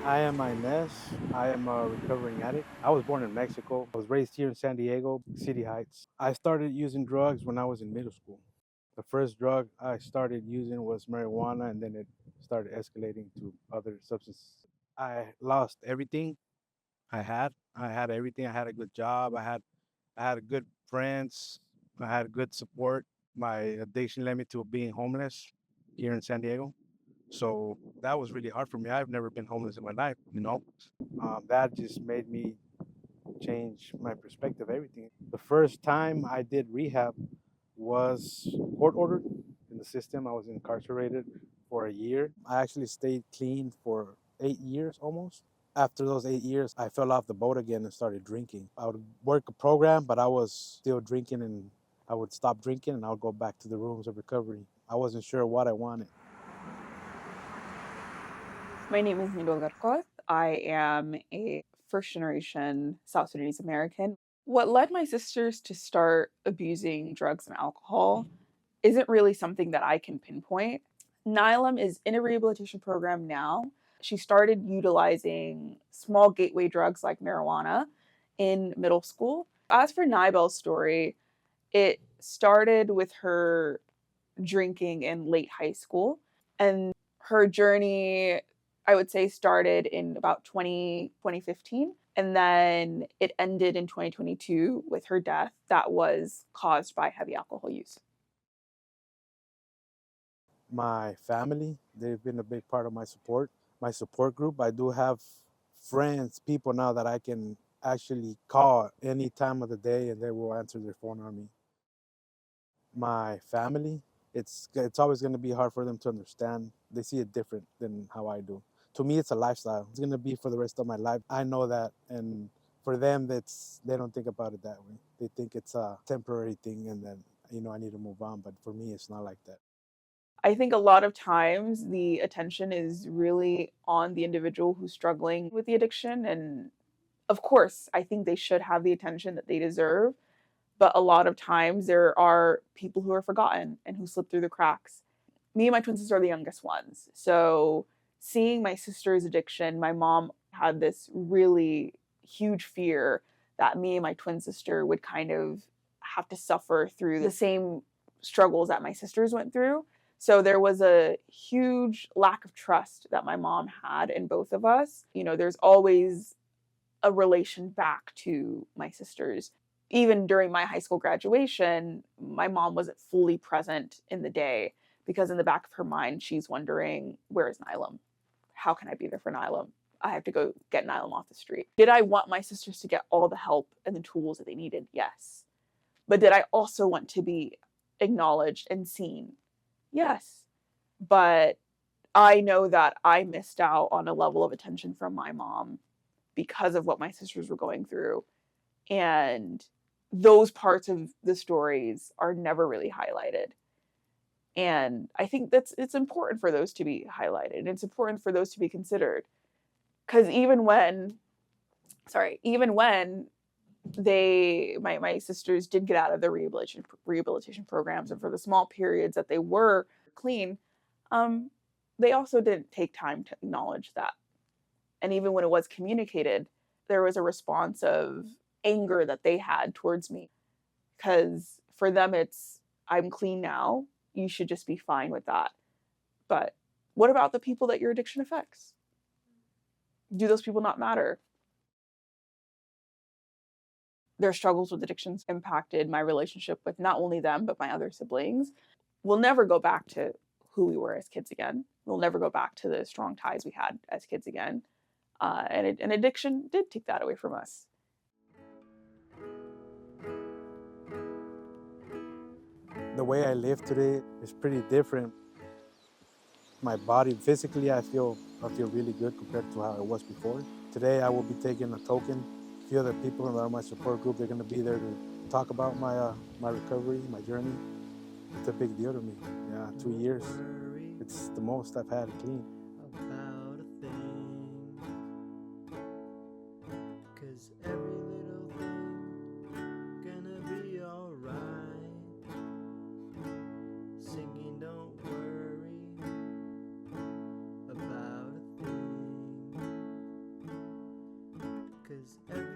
I am Inez. I am a recovering addict. I was born in Mexico. I was raised here in San Diego, City Heights. I started using drugs when I was in middle school. The first drug I started using was marijuana, and then it started escalating to other substances. I lost everything I had. I had everything. I had a good job. I had good friends. I had good support. My addiction led me to being homeless here in San Diego. So that was really hard for me. I've never been homeless in my life. That just made me change my perspective, everything. The first time I did rehab was court ordered in the system. I was incarcerated for a year. I actually stayed clean for 8 years almost. After those 8 years, I fell off the boat again and started drinking. I would work a program, but I was still drinking, and I would stop drinking and I would go back to the rooms of recovery. I wasn't sure what I wanted. My name is Nidol Garkot. I am a first generation South Sudanese American. What led my sisters to start abusing drugs and alcohol isn't really something that I can pinpoint. Nylam is in a rehabilitation program now. She started utilizing small gateway drugs like marijuana in middle school. As for Nibel's story, it started with her drinking in late high school. And her journey, I would say, started in about 2015. And then it ended in 2022 with her death that was caused by heavy alcohol use. My family, they've been a big part of my support group. I do have friends, people now that I can actually call any time of the day and they will answer their phone on me. My family, it's always going to be hard for them to understand. They see it different than how I do. To me, it's a lifestyle. It's going to be for the rest of my life. I know that, and for them, that's they don't think about it that way. They think it's a temporary thing, and then I need to move on. But for me, it's not like that. I think a lot of times the attention is really on the individual who's struggling with the addiction. And of course, I think they should have the attention that they deserve. But a lot of times there are people who are forgotten and who slip through the cracks. Me and my twin sister are the youngest ones. So seeing my sister's addiction, my mom had this really huge fear that me and my twin sister would kind of have to suffer through the same struggles that my sisters went through. So there was a huge lack of trust that my mom had in both of us. There's always a relation back to my sisters. Even during my high school graduation, my mom wasn't fully present in the day because in the back of her mind, she's wondering, where is Nylam? How can I be there for Nylam? I have to go get Nylam off the street. Did I want my sisters to get all the help and the tools that they needed? Yes. But did I also want to be acknowledged and seen? Yes. But I know that I missed out on a level of attention from my mom because of what my sisters were going through. And those parts of the stories are never really highlighted. And I think it's important for those to be highlighted. It's important for those to be considered. Because even when my sisters did get out of the rehabilitation programs, and for the small periods that they were clean, um, they also didn't take time to acknowledge that. And even when it was communicated, there was a response of anger that they had towards me because for them it's, I'm clean now, you should just be fine with that. But what about the people that your addiction affects? Do those people not matter? Their struggles with addictions impacted my relationship with not only them but my other siblings. We'll never go back to who we were as kids again. We'll never go back to the strong ties we had as kids again. And addiction did take that away from us. The way I live today is pretty different. My body, physically, I feel really good compared to how it was before. Today, I will be taking a token. A few other people that are my support group, they're going to be there to talk about my recovery, my journey. It's a big deal to me. Yeah, 2 years. It's the most I've had clean. About a thing, 'cause every little thing gonna be alright. Singing, don't worry about a thing. Is every